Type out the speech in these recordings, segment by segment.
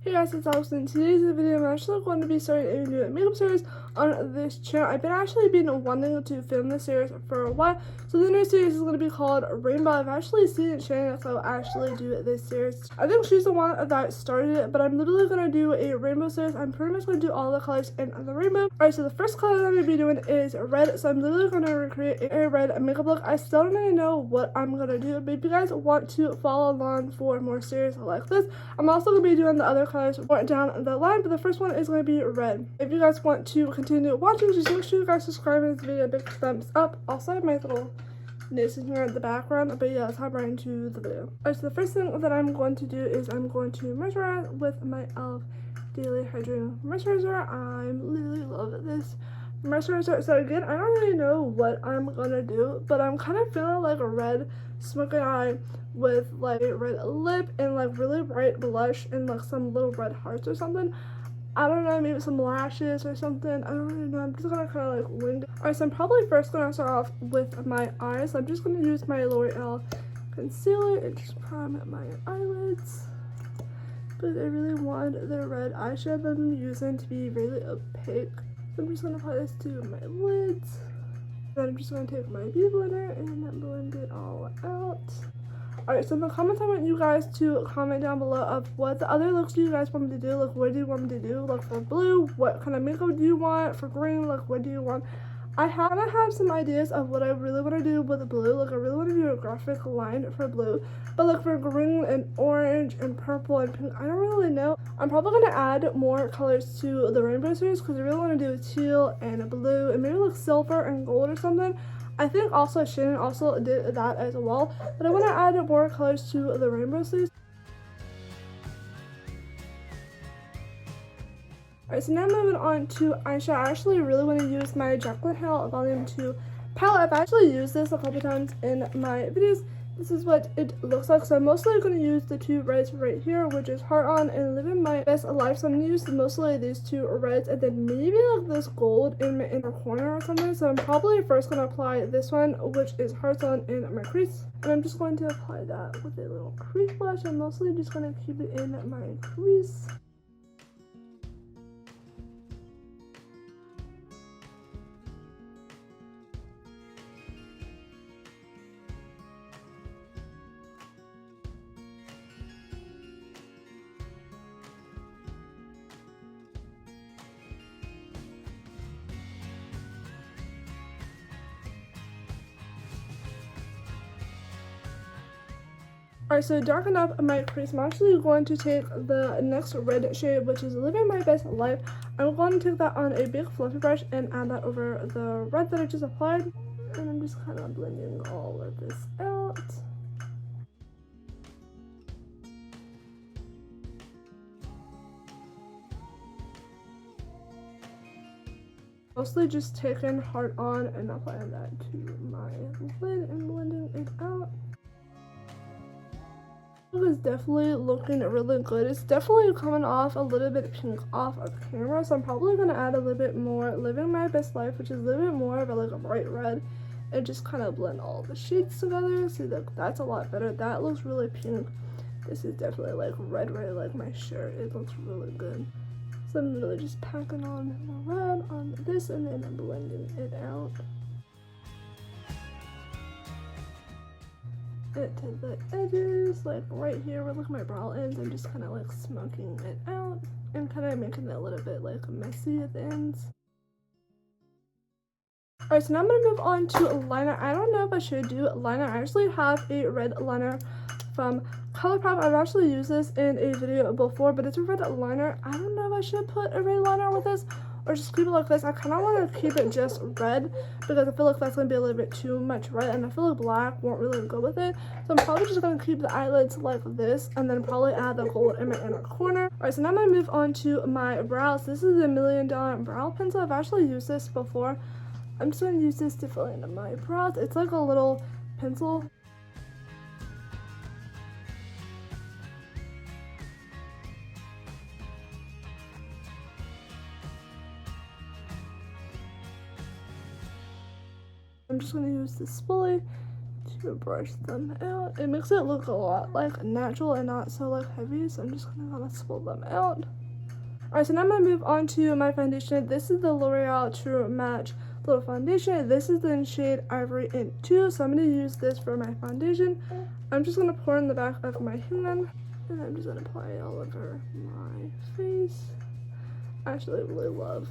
Hey guys, it's Alex. In today's video, I'm actually going to be starting a new makeup series on this channel. I've been wanting to film this series for a while, so the new series is going to be called Rainbow. I've actually seen it Shannon, so I'll actually do this series. I think she's the one that started it, but I'm literally going to do a rainbow series. I'm pretty much going to do all the colors in the rainbow. Alright, so the first color that I'm going to be doing is red, so I'm literally going to recreate a red makeup look. I still don't really know what I'm going to do, but if you guys want to follow along for more series like this, I'm also going to be doing the other colors down the line, but the first one is going to be red. If you guys want to continue watching, just make sure you guys subscribe and this video a big thumbs up. Also, I have my little notes in here in the background, but yeah, let's hop right into the video. Alright, so the first thing that I'm going to do is I'm going to moisturize with my e.l.f. Daily Hydrating Moisturizer. I literally love this moisturizer. So again, I don't really know what I'm gonna do, but I'm kind of feeling like a red smoky eye with like a red lip and like really bright blush and like some little red hearts or something. I don't know, maybe some lashes or something. I don't really know. I'm just gonna kind of like wing it. Alright, so I'm probably first gonna start off with my eyes. I'm just gonna use my L'Oreal concealer and just prime my eyelids. But I really want the red eyeshadow that I'm using to be really opaque. So I'm just gonna apply this to my lids. Then I'm just gonna take my beauty blender and blend it all out. Alright, so in the comments I want you guys to comment down below of what the other looks do you guys want me to do. Like, what do you want me to do? Like, for blue, what kind of makeup do you want? For green, like, what do you want? I have some ideas of what I really want to do with blue. Like, I really want to do a graphic line for blue. But like for green and orange and purple and pink, I don't really know. I'm probably going to add more colors to the rainbow series because I really want to do teal and blue and maybe like silver and gold or something. I think also Shannon also did that as well. But I want to add more colors to the rainbow series. Alright, so now moving on to eyeshadow. I actually really want to use my Jaclyn Hill Volume 2 palette. I've actually used this a couple times in my videos. This is what it looks like. So I'm mostly going to use the two reds right here, which is Heart On and Living My Best Life. So I'm going to use mostly these two reds and then maybe like this gold in my inner corner or something. So I'm probably first going to apply this one, which is Heart On in my crease. And I'm just going to apply that with a little crease brush. I'm mostly just going to keep it in my crease. Alright, so to darken up my crease, I'm actually going to take the next red shade, which is Living My Best Life. I'm going to take that on a big fluffy brush and add that over the red that I just applied. And I'm just kind of blending all of this out. Mostly just taking Heart On and applying that to my lid and blending it out. Is definitely looking really good. It's definitely coming off a little bit pink off of camera, so I'm probably going to add a little bit more Living My Best Life, which is a little bit more of like a bright red, and just kind of blend all the shades together. See, that's a lot better. That looks really pink. This is definitely like red like my shirt. It looks really good. So I'm literally just packing on the red on this and then I'm blending it out. It to the edges, like right here where like my brow ends. I'm just kind of like smoking it out and kind of making it a little bit like messy at the ends. Alright, so now I'm gonna move on to liner. I don't know if I should do liner. I actually have a red liner from ColourPop. I've actually used this in a video before, but it's a red liner. I don't know if I should put a red liner with this or just keep it like this. I kind of want to keep it just red because I feel like that's going to be a little bit too much red and I feel like black won't really go with it. So I'm probably just going to keep the eyelids like this and then probably add the gold in my inner corner. Alright, so now I'm going to move on to my brows. This is a $1 Million Brow Pencil. I've actually used this before. I'm just going to use this to fill in my brows. It's like a little pencil. I'm just going to use this spoolie to brush them out. It makes it look a lot like natural and not so like heavy, so I'm just gonna spill them out. Alright, so now I'm gonna move on to my foundation. This is the L'Oreal True Match Little Foundation. This is in shade Ivory in 2, so I'm gonna use this for my foundation. I'm just gonna pour in the back of my hand, and I'm just gonna apply it all over my face. I actually really love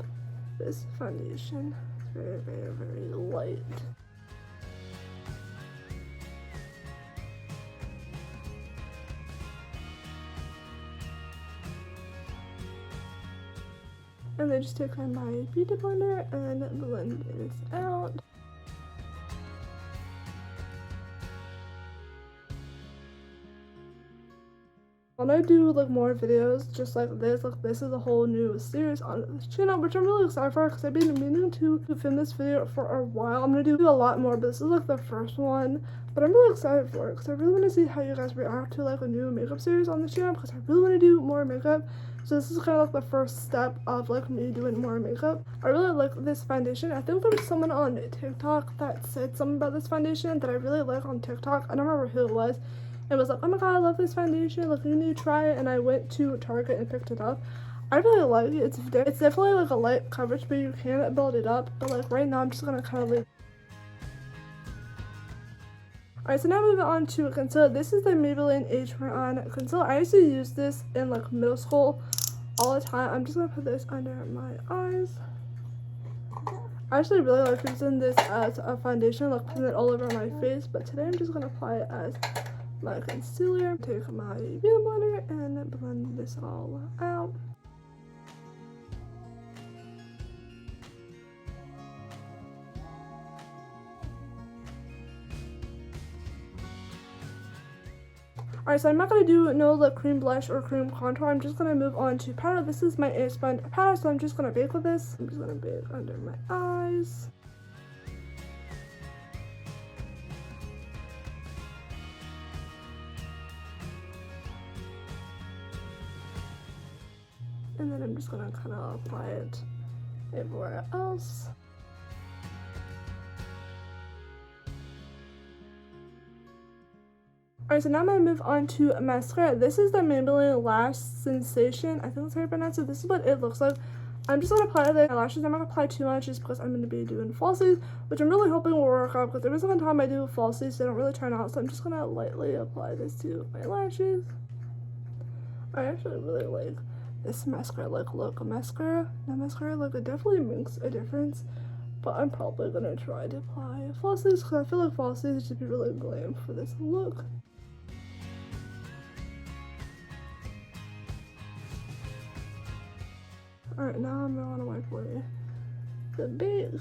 this foundation. It's very, very, very light. And then just take my beauty blender and blend this out. When I do like more videos just like this is a whole new series on this channel, which I'm really excited for because I've been meaning to film this video for a while. I'm gonna do a lot more, but this is like the first one. But I'm really excited for it because I really want to see how you guys react to like a new makeup series on this channel, because I really want to do more makeup. So this is kind of like the first step of like me doing more makeup. I really like this foundation. I think there was someone on TikTok that said something about this foundation that I really like on TikTok. I don't remember who it was. It was like, oh my god, I love this foundation, like you need to try it. And I went to Target and picked it up. I really like it. It's definitely like a light coverage, but you can build it up. But like right now I'm just gonna kind of leave. Alright, so now moving on to concealer. This is the Maybelline Age On concealer. I used to use this in like middle school all the time. I'm just gonna put this under my eyes. I actually really like using this as a foundation, like putting it all over my face, but today I'm just gonna apply it as my concealer. Take my beauty blender and blend this all out. Alright, so I'm not going to do no like cream blush or cream contour. I'm just going to move on to powder. This is my A-Spun powder, so I'm just going to bake with this. I'm just going to bake under my eyes. And then I'm just going to kind of apply it everywhere else. Alright, so now I'm going to move on to mascara. This is the Maybelline Lash Sensation. I think that's how you pronounce it. This is what it looks like. I'm just going to apply my lashes. I'm not going to apply too much just because I'm going to be doing falsies, which I'm really hoping will work out because every single time I do falsies, they don't really turn out. So I'm just going to lightly apply this to my lashes. I actually really like this mascara, like look, mascara, like it definitely makes a difference, but I'm probably gonna try to apply falsies because I feel like falsies should be really glam for this look. Alright, now I'm gonna wipe away the bake.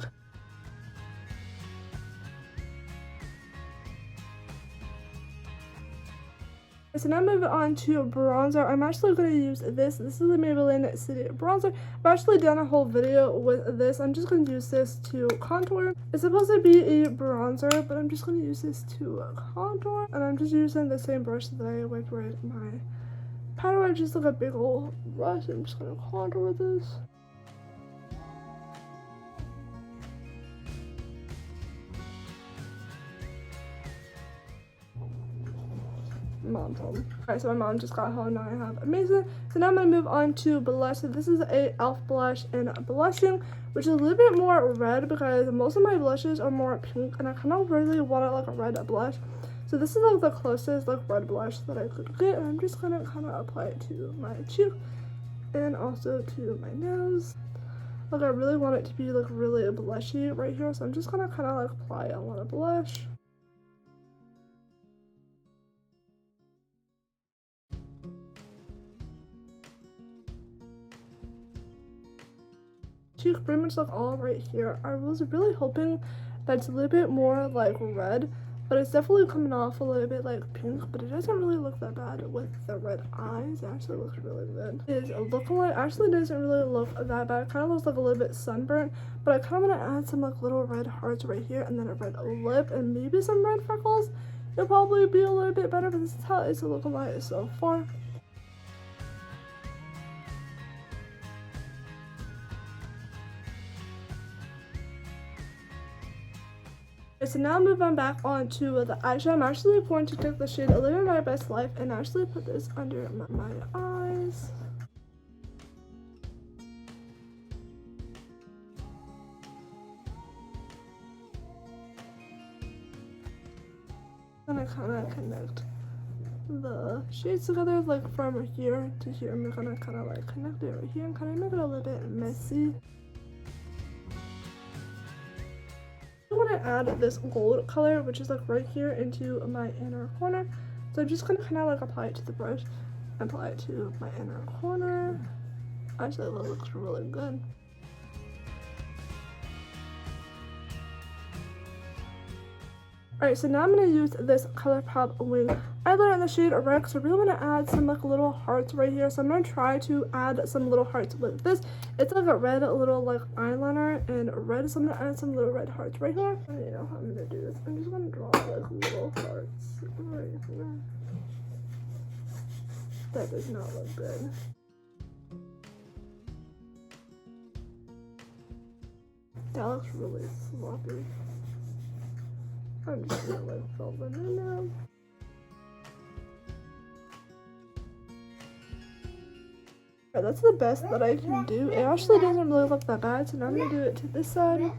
So now moving on to bronzer. I'm actually going to use this. This is the Maybelline City bronzer. I've actually done a whole video with this. I'm just going to use this to contour. It's supposed to be a bronzer, but I'm just going to use this to contour. And I'm just using the same brush that I wiped with my powder. Just like a big old brush. I'm just going to contour with this. Mom's home. Alright, so my mom just got home, now I have amazing. So now I'm going to move on to blush. So this is a e.l.f. blush in blushing, which is a little bit more red because most of my blushes are more pink and I kind of really wanted like a red blush. So this is like the closest like red blush that I could get, and I'm just going to kind of apply it to my cheek and also to my nose. Like I really want it to be like really blushy right here, so I'm just going to kind of like apply a lot of blush. Cheek pretty much like all right here. I was really hoping that's a little bit more like red, but it's definitely coming off a little bit like pink, but it doesn't really look that bad with the red eyes. It actually looks really good. It is looking like, actually doesn't really look that bad. It kind of looks like a little bit sunburnt, but I kind of want to add some like little red hearts right here and then a red lip and maybe some red freckles. It'll probably be a little bit better, but this is how it's looking like so far. So now move on back on to the eyeshadow. I'm actually going to take the shade Living My Best Life and actually put this under my eyes. I'm gonna kind of connect the shades together, like from here to here. I'm gonna kind of like connect it right here and kind of make it a little bit messy. I'm gonna add this gold color, which is like right here, into my inner corner. So I'm just gonna kind of like apply it to the brush and apply it to my inner corner. Actually, that looks really good. Alright, so now I'm going to use this ColourPop wing eyeliner in the shade red, because I really want to add some like little hearts right here. So I'm going to try to add some little hearts with this. It's like a red little like eyeliner and red, so I'm going to add some little red hearts right here. I don't know how I'm going to do this. I'm just going to draw like little hearts right here. That does not look good. That looks really sloppy. I'm just gonna like fill them in now. Alright, that's the best that I can do. It actually doesn't really look that bad, so now I'm gonna do it to this side.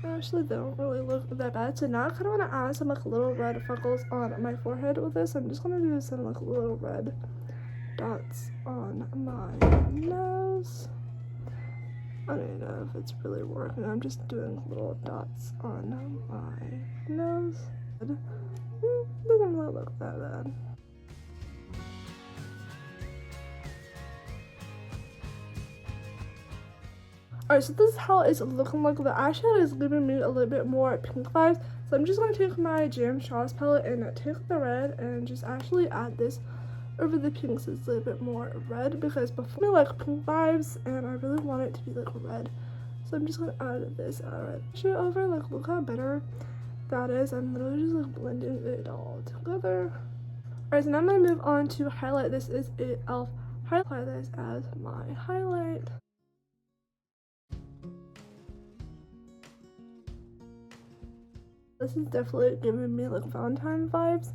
Actually, they don't really look that bad. So now I kind of want to add some like little red freckles on my forehead with this. I'm just gonna do some like little red dots on my nose. I don't know if it's really working. I'm just doing little dots on my nose. Doesn't really look that bad. Alright, so this is how it's looking like. The eyeshadow is giving me a little bit more pink vibes. So I'm just going to take my Jam Straws palette and take the red and just actually add this over the pink so it's a little bit more red, because before I like pink vibes and I really want it to be like red. So I'm just going to add this red shade over. Like, look how better that is. I'm literally just like blending it all together. Alright, so now I'm going to move on to highlight. This is a e.l.f. highlight. Apply this as my highlight. This is definitely giving me like Valentine vibes,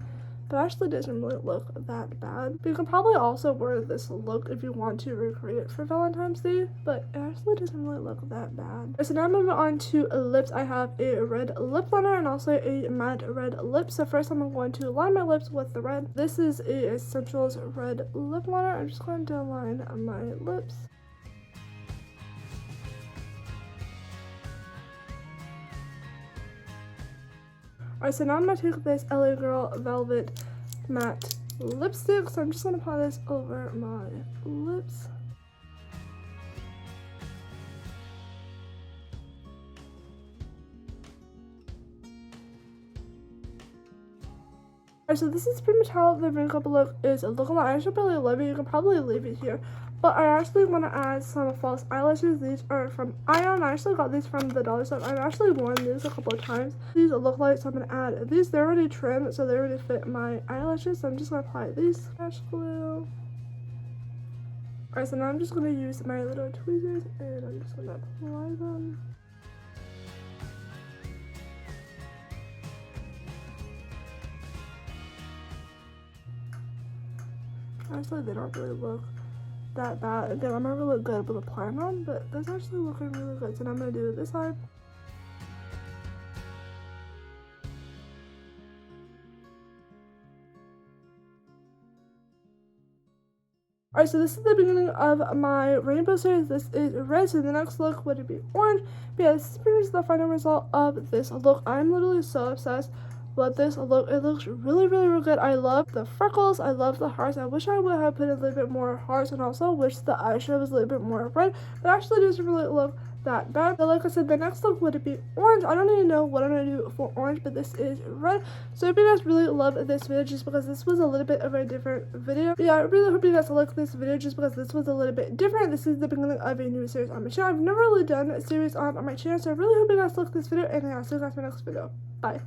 but actually doesn't really look that bad. But you can probably also wear this look if you want to recreate it for Valentine's Day, but it actually doesn't really look that bad. So now moving on to lips, I have a red lip liner and also a matte red lip. So first I'm going to line my lips with the red. This is a Essentials red lip liner. I'm just going to line my lips. Alright, so now I'm going to take this LA Girl Velvet Matte Lipstick. So I'm just going to apply this over my lips. Alright, so this is pretty much how the makeup look is looking like. I should probably love it. You can probably leave it here. But I actually want to add some false eyelashes. These are from Ion. I actually got these from the dollar store. I've actually worn these a couple of times. These look like, so I'm going to add these. They're already trimmed, so they already fit my eyelashes. So I'm just going to apply these lash glue. Alright, so now I'm just going to use my little tweezers and I'm just going to apply them. Actually, they don't really look that bad. Again, I'm not really good with applying them, but that's actually looking really good. So now I'm going to do this side. Alright, so this is the beginning of my rainbow series. This is red, so the next look would be orange. But yeah, this is pretty much the final result of this look. I'm literally so obsessed with this look. It looks really, really, really good. I love the freckles. I love the hearts. I wish I would have put a little bit more hearts, and also wish the eyeshadow was a little bit more red. But actually, it doesn't really look that bad. But like I said, the next look would be orange. I don't even know what I'm going to do for orange, but this is red. So I hope you guys really love this video just because this was a little bit of a different video. But yeah, I really hope you guys like this video just because this was a little bit different. This is the beginning of a new series on my channel. I've never really done a series on my channel, so I really hope you guys like this video, and I'll see you guys in my next video. Bye.